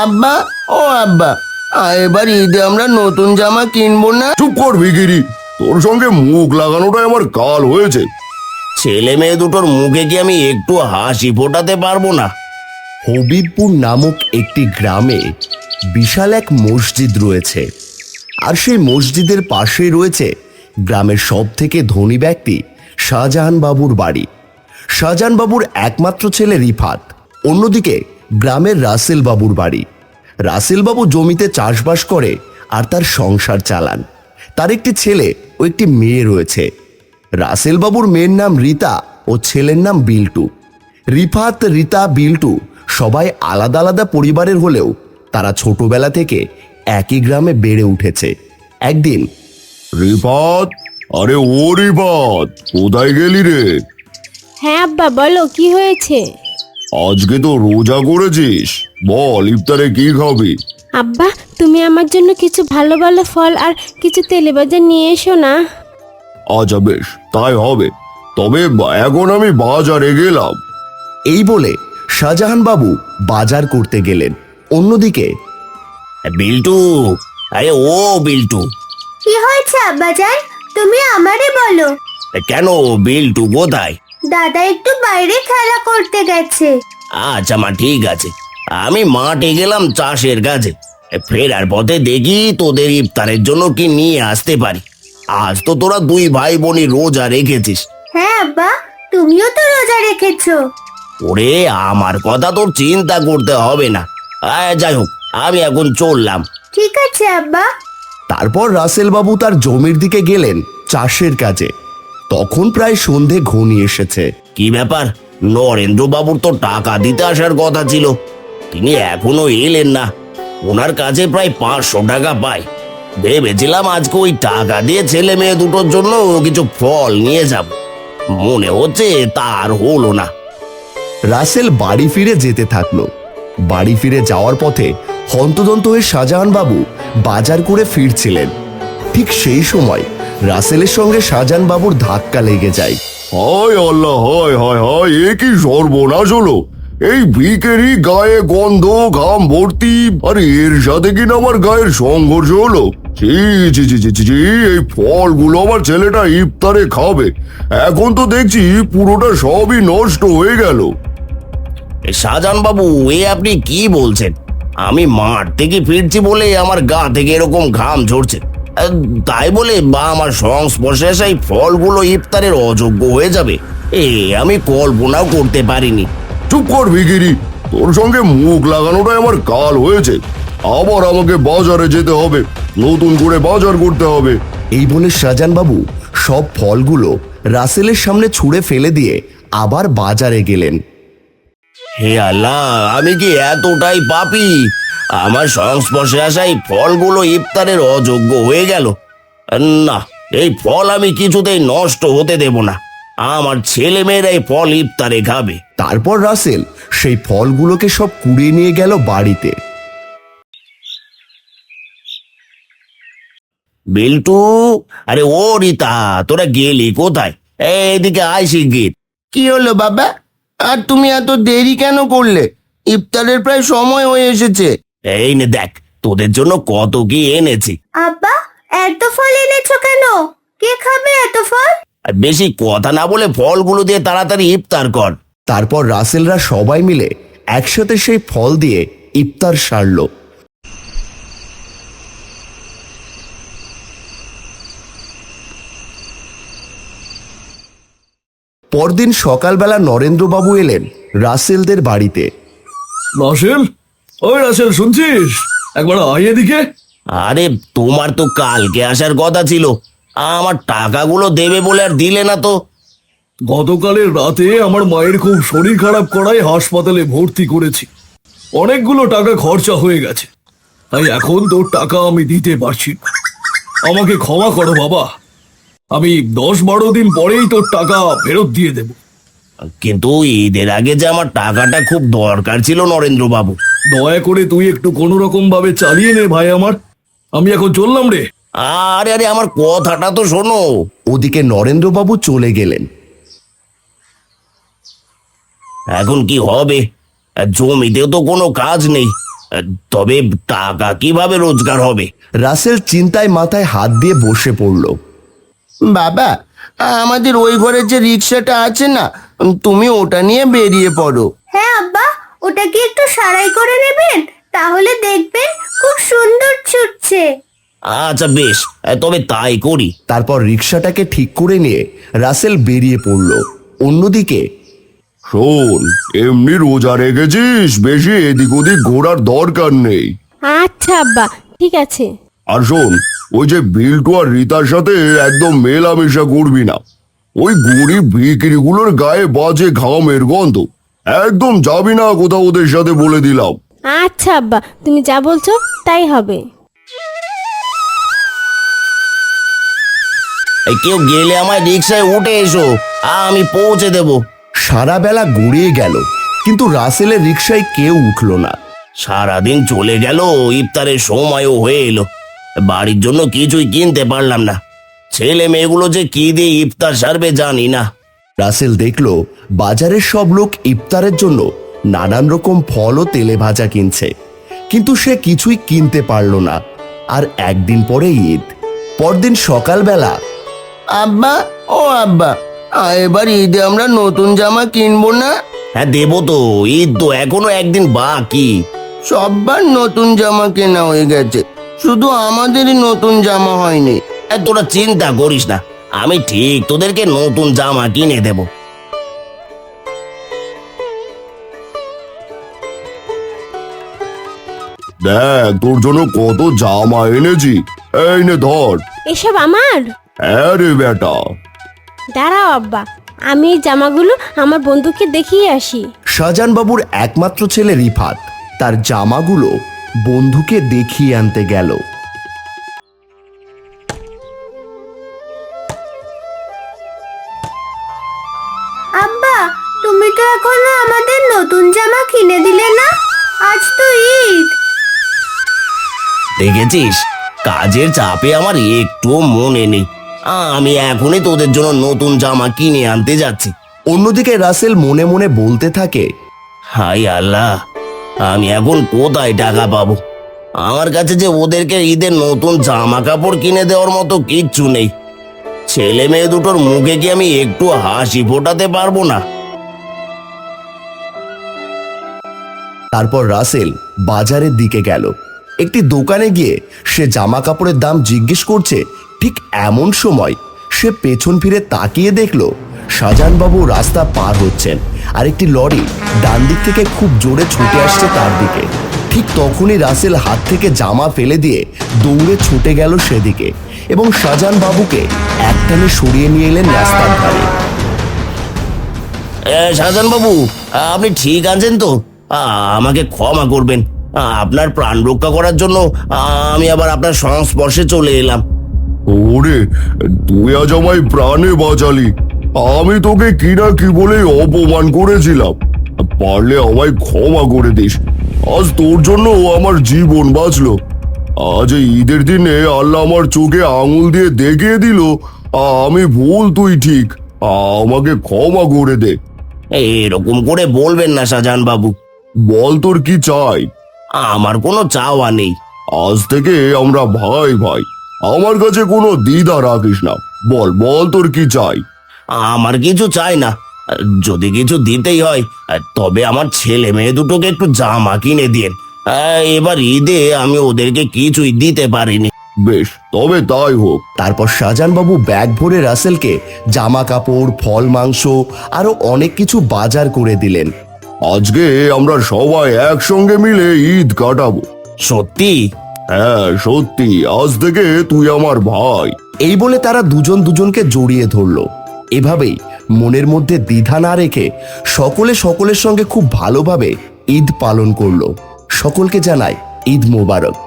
আব্বা, ও আব্বা, এবার ঈদে আমরা নতুন জামা কিনবো না? চুপ কর ভিখিরি, তোর সঙ্গে মুখ লাগানোটাই আমার কাল হয়েছে। ছেলে মেয়ে দুটোর মুখে কি আমি একটু হাসি ফোটাতে পারবো না? হবিবপুর নামক একটি গ্রামে বিশাল এক মসজিদ রয়েছে, আর সেই মসজিদের পাশেই রয়েছে গ্রামের সব থেকে ধনী ব্যক্তি শাহজাহান বাবুর বাড়ি। শাহজাহান বাবুর একমাত্র ছেলে রিফাত। অন্যদিকে গ্রামের রাসেল বাবুর বাড়ি। রাসেল বাবু জমিতে চাষবাস করে আর তার সংসার চালান। তার একটি ছেলে ও একটি মেয়ে রয়েছে। রাসেল বাবুর মেয়ের নাম রীতা ও ছেলের নাম বিল্টু। রিফাত, রীতা, বিল্টু সবাই আলাদা আলাদা পরিবারের হলেও তারা ছোটবেলা থেকে একই গ্রামে বেড়ে উঠেছে। একদিন রিফাত, আরে ও রিফাত, কোথায় গেলি রে? হ্যাঁ আব্বা, বলো কি হয়েছে? আজকে তো রোজা করেছিস, বল ইফতারে কি খাবি? আব্বা, তুমি আমার জন্য কিছু ভালো ভালো ফল আর কিছু তেলেভাজা নিয়ে এসো না। আচ্ছা বেশ, তাই হবে, তবে এখন আমি বাজারে গেলাম। এই বলে শাহজাহান বাবু বাজার করতে গেলেন। অন্যদিকে বিল্টু, আরে ও বিল্টু। কি হয়েছে আব্বাজান? তুমি আমারে বলো। কেন, বিল্টু কোথায়? দাদা একটু বাইরে খেলা করতে গেছে। আচ্ছা মা, ঠিক আছে, আমি মাঠে গেলাম চাষের কাজে। ফেরার পথে দেখি তোদের ইফতারের জন্য কি নিয়ে আসতে পারি। আজ তো তোরা দুই ভাই বোনই রোজা রেখেছিস। হ্যাঁ আব্বা, তুমিও তো রোজা রেখেছো। ওরে, আমার কথা তোর চিন্তা করতে হবে না। যাই হোক, আমি এখন চললাম। ঠিক আছে আব্বা। তারপর রাসেল বাবু তার জমির দিকে গেলেন চাষের কাজে। তখন প্রায় সন্ধে ঘনিয়ে এসেছে। কি ব্যাপার, নরেন্দ্র বাবুর তো টাকা দিতে আসার কথা ছিল, তিনি এখনো এলেন না। ওনার কাছে প্রায় 500 টাকা পাই। ভেবেছিলাম আজকে ওই টাকা দিয়ে ছেলে মেয়ে দুটোর জন্য কিছু ফল নিয়ে যাব, মনে হচ্ছে তার হলো না। রাসেল বাড়ি ফিরে যেতে থাকলো। বাড়ি ফিরে যাওয়ার পথে হন্তদন্ত হয়ে শাহজাহান বাবু বাজার করে ফিরছিলেন। ঠিক সেই সময় রাসেলের সঙ্গে শাহজাহান বাবুর ধাক্কা লেগে যায়। হায় আল্লাহ, হায় হায় হায়, এ কি সর্বনাশ হলো! এই ভিখারি গায়ে গন্ধ, ঘাম ভর্তি, আর এর সাথে কিনা আমার গায়ের সংঘর্ষ হলো। ছি ছি ছি ছি ছি ছি, এই ফলগুলো আমার ছেলেটা ইফতারে খাবে, এখন তো দেখছি পুরোটা সবই নষ্ট হয়ে গেল। শাহজাহান বাবু, এ আপনি কি বলছেন? আমি মাঠ থেকে ফিরছি বলে আমার গা থেকে এরকম ঘাম ঝরছে, তাই বলে বা আমার সংস্পর্শে আসা এই ফলগুলো ইফতারের অযোগ্য হয়ে যাবে, আমি কল্পনাও করতে পারিনি। চুপ কর ভিখিরি, তোর সঙ্গে মুখ লাগানোটাই আমার কাল হয়েছে। আবার আমাকে বাজারে যেতে হবে, নতুন করে বাজার করতে হবে। এই বলে শাহজাহান বাবু সব ফলগুলো রাসেলের সামনে ছুঁড়ে ফেলে দিয়ে আবার বাজারে গেলেন। হে আল্লাহ, আমি কি এতটাই পাপী? আমার সংস্পর্শে আসা এই ফলগুলো ইফতারের অযোগ্য হয়ে গেল। না, এই ফল আমি কিছুতেই নষ্ট হতে দেব না। আমার ছেলে মেয়েরা এই ফল ইফতারে খাবে। তারপর রাসেল সেই ফলগুলোকে সব কুড়িয়ে নিয়ে গেল বাড়িতে। বিল্টু, আরে ও রীতা, তোরা গেলি কোথায়? এদিকে আয় শিগগির। কি হলো বাবা, আর তুমি এত দেরি কেন করলে? ইফতারের প্রায় সময় হয়ে এসেছে। এই নে দেখ, তোদের জন্য কত কি এনেছি। আব্বা, এত ফল এনেছো কেন? কে খাবে এত ফল? আর বেশি কথা না বলে ফলগুলো দিয়ে তাড়াতাড়ি ইফতার কর। তারপর রাসেলরা সবাই মিলে একসাথে সেই ফল দিয়ে ইফতার সারল। পরদিন সকালবেলা নরেন্দ্রবাবু এলেন রাসেলদের বাড়িতে। রাসেল, ওই রাসেল, শুনছিস? একবার আয় এদিকে। আরে, তোমার তো কালকে আসার কথা ছিল, আমার টাকাগুলো দেবে বলে আর দিলে না তো। গতকালের রাতে আমার মায়ের খুব শরীর খারাপ করায় হাসপাতালে ভর্তি করেছি। অনেকগুলো টাকা খরচা হয়ে গেছে, তাই এখন তোর টাকা আমি দিতে পারছি না। আমাকে ক্ষমা করো বাবা, আমি 10-12 দিন পরেই তোর টাকা ফেরত দিয়ে দেব। কিন্তু ঈদের আগে যে আমার টাকাটা খুব দরকার ছিল নরেন্দ্র বাবু। দয়া করে তুই একটু কোনো রকম ভাবে চালিয়ে নে ভাই আমার, আমি এখন চললাম রে। আরে আরে, আমার কথাটা তো শোনো। ওদিকে নরেন্দ্রবাবু চলে গেলেন। এখন কি হবে? জমিতেও তো কোনো কাজ নেই, তবে টাকা কিভাবে রোজগার হবে? রাসেল চিন্তায় মাথায় হাত দিয়ে বসে পড়ল। বাবা, আমাদের ওই ঘরের যে রিক্সাটা আছে না, তুমি ওটা নিয়ে বেরিয়ে পড়ো। হ্যাঁ আব্বা, ওটা কি একটু সারাই করে নেবেন? তাহলে দেখবেন খুব সুন্দর ছুটছে। আচ্ছা বেশ, তবে তাই করি। তারপর রিক্সাটাকে ঠিক করে নিয়ে রাসেল বেরিয়ে পড়ল। অন্যদিকে শোন, এমনি রোজা রেখেছিস, বেশি এদিক ওদিক ঘোরার দরকার নেই। আচ্ছা আব্বা, ঠিক আছে। আর শোন, ওই যে বিল্টু আর রীতার সাথে একদম মেলামেশা করবি না। ওই গরিব ভিখিরিগুলোর গায়ে বাজে ঘামের গন্ধ, একদম যাবি না কোথাও ওদের সাথে, বলে দিলাম। আচ্ছা আব্বা, তুমি যা বলছো তাই হবে। কেউ গেলে আমায় রিক্সায় উঠে এসো, আমি পৌঁছে দেব। সারা বেলা গড়িয়ে গেল, কিন্তু রাসেলের রিক্সায় কেউ উঠল না। সারাদিন চলে গেল, ইফতারের সময়ও হয়ে এলো। বাড়ির জন্য কিছুই কিনতে পারলাম না। ছেলে মেয়েগুলো যে কি দিয়ে ইফতার সারবে জানি না। রাসেল দেখল বাজারের সব লোক ইফতারের জন্য নানান রকম ফল ও তেলে ভাজা কিনছে, কিন্তু সে কিছুই কিনতে পারল না। আর একদিন পরে ঈদ। পরদিন সকালবেলা আব্বা, ও আব্বা, এবার ঈদে আমরা নতুন জামা কিনবো না? হ্যাঁ দেবো তো, ঈদ তো এখনো একদিন বাকি। সববার নতুন জামা কেনা হয়ে গেছে, শুধু আমাদেরই নতুন জামা হয়নি। তোরা চিন্তা করিস না, আমি ঠিক তোদেরকে নতুন জামা কিনে দেব। দেখ, তোর জন্য কত জামা এনেছি, এই নে ধর। এসব আমার? হ্যাঁ রে বেটা। দাঁড়াও আব্বা, আমি এই জামাগুলো আমার বন্ধুকে দেখিয়ে আসি। শাহজাহানবাবুর একমাত্র ছেলে রিফাত তার জামাগুলো বন্ধুকে দেখিয়ে আনতে গেল। আব্বা, তুমি তো এখনো আমাদের নতুন জামা কিনে দিলে না। আজ তো ঈদ। দেখেছিস, কাজের চাপে আমার একটুও মনে নেই। আমি এখনই তোদের জন্য নতুন জামা কিনে আনতে যাচ্ছি। অন্যদিকে রাসেল মনে মনে বলতে থাকে, হাই আল্লাহ, আমি এখন কোথায় টাকা পাবো? আমার কাছে যে ওদেরকে ঈদের নতুন জামা কাপড় কিনে দেওয়ার মতো কিচ্ছু নেই। ছেলে মেয়ে দুটোর মুখে কি আমি একটু হাসি ফোটাতে পারবো না? তারপর রাসেল বাজারের দিকে গেল। একটি দোকানে গিয়ে সে জামা কাপড়ের দাম জিজ্ঞেস করছে। ঠিক এমন সময় সে পেছন ফিরে তাকিয়ে দেখলো শাহজাহানবাবু রাস্তা পার হচ্ছেন, আর একটি লরি ডান দিক থেকে খুব জোরে ছুটে আসছে তার দিকে। ঠিক তখনই রাসেল হাত থেকে জামা ফেলে দিয়ে দৌড়ে ছুটে গেল সেদিকে এবং শাহজাহানবাবুকে একটানে সরিয়ে নিয়ে এলেন রাস্তার ধারে। শাহজাহান বাবু, আপনি ঠিক আছেন তো? আমাকে ক্ষমা করবেন, আপনার প্রাণ রক্ষা করার জন্য আমি আবার আপনার সংস্পর্শে চলে এলাম। ওরে, তুই আজ আমায় প্রাণে বাঁচালি। আমি তোকে কি না কি বলে অপমান করেছিলাম। পারলে আমায় ক্ষমা করে দিস। আজ তোর জন্য আমার জীবন বাঁচলো। আজ এই ঈদের দিনে আল্লাহ আমার চোখে আঙুল দিয়ে দেখিয়ে দিল আমি ভুল, তুই ঠিক। আমাকে ক্ষমা করে দে। এরকম করে বলবেন না শাহজাহান বাবু। বল, তোর কি চাই? আমার কোনো চাওয়া নেই। আজ থেকে আমরা ভাই ভাই, আমার কাছে কোনো দ্বিধা রাখিস না। বল বল, তোর কি চাই? আমার কিছু চাই না। যদি কিছু দিতেই হয়, তবে আমার ছেলে মেয়ে দুটোকে একটু জামা কিনে দিন। এবার ঈদে আমি ওদেরকে কিছুই দিতে পারিনি। বেশ, তবে তাই হোক। তারপর শাহজাহানবাবু ব্যাগ ভরে রাসেলকে জামা কাপড়, ফল, মাংস আরো অনেক কিছু বাজার করে দিলেন। আজকে আমরা সবাই একসঙ্গে মিলে ঈদ কাটাবো। সত্যি? হ্যাঁ সত্যি, আজ থেকে তুই আমার ভাই। এই বলে তারা দুজন দুজনকে জড়িয়ে ধরলো। এভাবেই মনের মধ্যে দ্বিধা না রেখে সকলে সকলের সঙ্গে খুব ভালোভাবে ঈদ পালন করলো। সকলকে জানাই ঈদ মোবারক।